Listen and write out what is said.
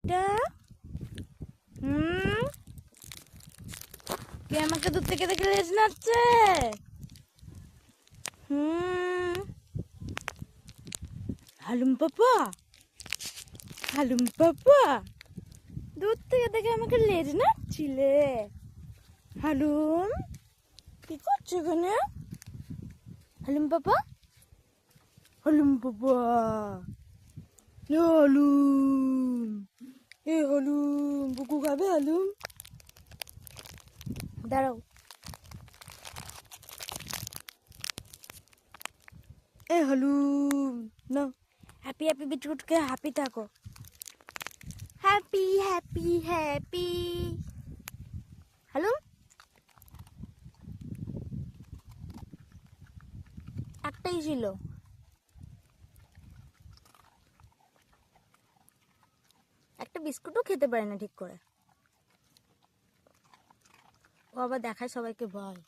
এটা কে আমাকে দূর থেকে দেখে লেজ নাড়ছে? হালুম পাপা, হালুম পাপা, দূর থেকে দেখে আমাকে লেজ নাড়ছিলে? হালুম, কি করছো এখানে? হালুম পাপা, হালুম পাপা, হালুম, এ হালুম, বুকু খাবে হালুম? দাঁড়াও, এ হালুম, না, হ্যাপি হ্যাপি বিস্কুটকে হ্যাপি থাকো, হ্যাপি হ্যাপি হ্যাপি। হালুম, একটাই ছিল, একটা বিস্কুটও খেতে পারে না ঠিক করে। ও আবার দেখায় সবাইকে ভয়।